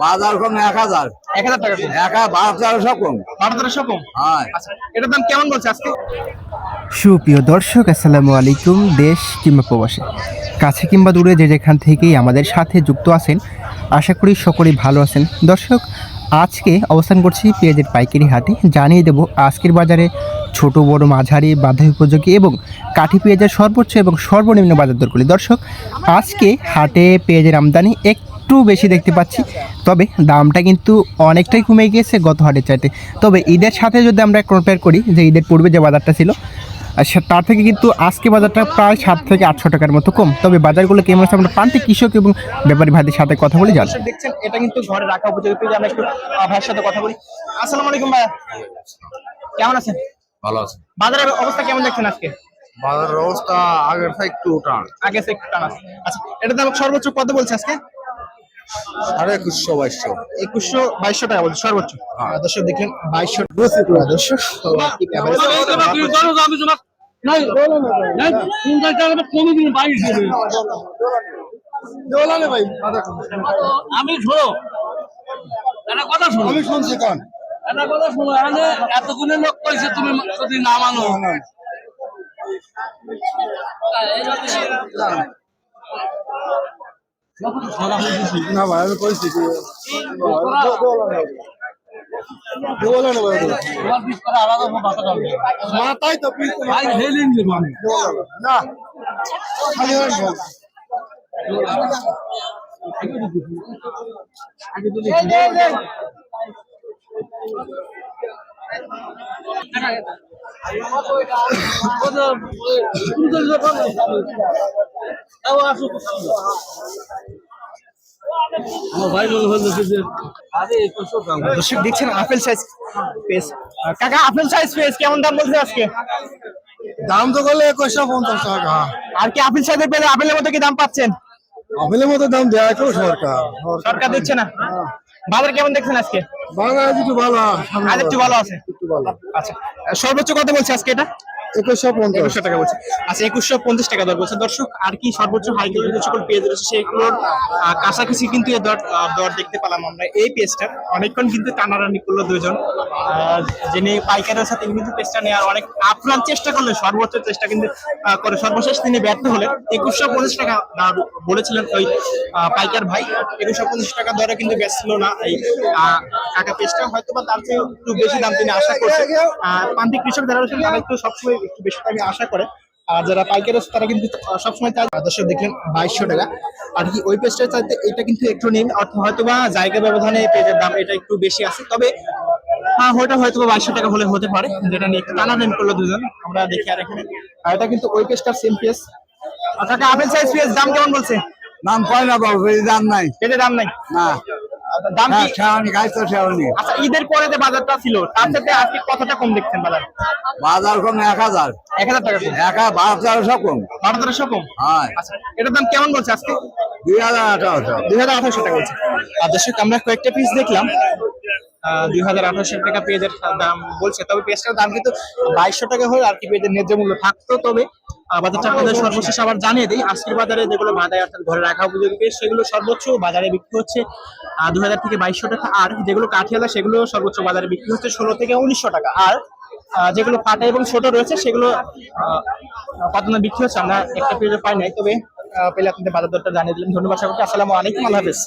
বাজার কম 1000। 1000 টাকা কম। 1200 কম। 1200 কম। হ্যাঁ। আচ্ছা, এটার দাম কেমন বলছে আজকে? সুপ্রিয় দর্শক, আসসালামু আলাইকুম। দেশ কিংবা প্রবাসে, কাছে কিংবা দূরে যে যেখান থেকেই আমাদের সাথে যুক্ত আছেন, আশা করি সকলেই ভালো আছেন। দর্শক, আজকে অবস্থান করছি পেঁয়াজের পাইকারি হাটে। জানিয়ে দেব আজকের বাজারে ছোট বড় মাঝারি বাঁধা উপযোগী এবং কাঠি পেঁয়াজের সর্বোচ্চ এবং সর্বনিম্ন বাজার দরগুলি। দর্শক, আজকে হাটে পেঁয়াজের আমদানি একটু বেশি দেখতে পাচ্ছি, তবে দামটা কিন্তু অনেকটাই কমে গিয়েছে গত হাটের চাইতে। তবে ঈদের সাথে যদি আমরা কম্পেয়ার করি, যে ঈদের পূর্বে যে বাজারটা ছিল তার থেকে কিন্তু আজকে বাজারটা প্রায় 7 থেকে 800 টাকার মতো কম। তবে বাজারগুলো কেমন আছে আমরা প্রান্তিক কৃষক এবং ব্যাপারী ভাইদের সাথে কথা বলে জানি। দর্শক দেখছেন, এটা কিন্তু ঘরে রাখা উপযোগী পেঁয়াজ। আমরা একটু ভাইয়ের সাথে কথা বলি। আসসালামু আলাইকুম ভাইয়া, কেমন আছেন? ভালো আছে। বাজারের অবস্থা কেমন দেখছেন আজকে? বাজারের অবস্থা আগের থেকে একটু টান। আগে থেকে একটু টান আছে। আচ্ছা, এটার দাম সর্বোচ্চ কত বলছে আজকে? 2100 2200 টাকা বলছে সর্বোচ্চ। দর্শক দেখলেন 2200 দর্শক কি ব্যাপারে? আমি শোনো একটা কথা শোনো, আমি শুনছি কোন একটা কথা শোনো, এখানে এতগুলো লোক কইছে তুমি যদি না মানো। না ভাই আমি কইছি কি তোমার পিস করে আলাদা মাথা ডালবে মাথায় তো পিস ভাই হেলিং দেবো আমি। না খালি দর্শক দেখছেন আপেল সাইজ পেস। কাকা, আপেল সাইজ পেস কেমন দাম বলছে আজকে? দাম তো করলে 2150 টাকা। আর কি আপেল সাইজের পেলে আপেলের মতো কি দাম পাচ্ছেন? আপেলের মতো দাম দেয় তো সরকার। সরকার দিচ্ছে না। বাজার কেমন দেখছেন আজকে? বাংলা একটু ভালো। আজ একটু ভালো আছে। একটু ভালো। আচ্ছা, সর্বোচ্চ কত বলছে আজকে এটা? 2150 2100 টাকা বলছে। আচ্ছা, 2150 টাকা দর বলছে। দর্শক, আর কি সর্বোচ্চ হাই কোয়ালিটি যে সকল পেঁয়াজ রয়েছে সেগুলোর কাছাকাছি কিন্তু এই দর দেখতে পেলাম আমরা। এই পেঁয়াজটা অনেকক্ষণ কিন্তু টানাটানি করলো দুজন, যিনি পাইকারের সাথে কিন্তু পেঁয়াজটা নেওয়ার অনেক আপ্রাণ চেষ্টা করলে সর্বোচ্চ চেষ্টা কিন্তু করে সর্বশেষ তিনি ব্যর্থ হলেন। 2150 টাকা বলেছিলেন ওই পাইকার ভাই। 2150 টাকা দরে কিন্তু বেচছিল না এই কাকা পেঁয়াজটা। হয়তো বা তার চেয়ে একটু বেশি দাম তিনি আশা করছেন। প্রান্তিক কৃষক যারা রয়েছেন তারা একটু সবসময় একটু বেশি দামে আশা করে, আর যারা পাইকারি আছে তারা কিন্তু সবসময় চায়। দর্শক দেখলেন 2200 টাকা। আর কি ওই পেজটা চাইতে এটা কিন্তু একটু নিন, অর্থাৎ হয়তো বা জায়গা ব্যবধানে পেজের দাম এটা একটু বেশি আছে। তবে ওইটা হয়তো 2200 টাকা হলে হতে পারে, যেটা নিয়ে একটু টানাটানি করলো দুজন। আমরা দেখি আর এখানে এটা কিন্তু ওই পেজটার সেম পেজ। কাকা, আপেল সাইজ পেজ দাম কেমন বলছে? দাম কয় না বাবু, এই দাম নাই। পেজের দাম নাই না দাম কি? শেওয়ানি গাছ তো শেওয়ানি। আচ্ছা, ঈদের পরে যে বাজারটা ছিল তার সাথে আজকে কতটা কম দেখছেন বাজার? বাজার কম 1000। 1000 টাকা কম। 1200 কম। 1200 কম। হ্যাঁ। আচ্ছা, এটার দাম কেমন বলছে আজকে? 2018। 2800 টাকা বলছে। আর দর্শক, আমরা কয়েকটা পিস দেখলাম 2800 টাকা পেঁয়াজের দাম বলছে। তবে পেঁয়াজটার দাম কিন্তু 2200 টাকা হলে আর কি পেঁয়াজের ন্যায্য মূল্য থাকতো। তবে বাজারটা আপনাদের সর্বশেষ আবার জানিয়ে দিই, আজকের বাজারে যেগুলো বাজারে অর্থাৎ ঘরে রাখা উপযোগী পেঁয়াজ সেগুলো সর্বোচ্চ বাজারে বিক্রি হচ্ছে 2000 থেকে 2200 টাকা। আর যেগুলো কাঠিয়ালা সেগুলো সর্বোচ্চ বাজারে বিক্রি হচ্ছে 16 থেকে 1900 টাকা। আর যেগুলো ফাটা এবং ছোট রয়েছে সেগুলো কত বিক্রি হচ্ছে আমরা একটা পেঁয়াজে পাই নাই। তবে পেলে আপনাদের বাজার দরটা জানিয়ে দিলাম। ধন্যবাদ সবাইকে। আসসালামু আলাইকুম, আল্লাহ হাফেজ।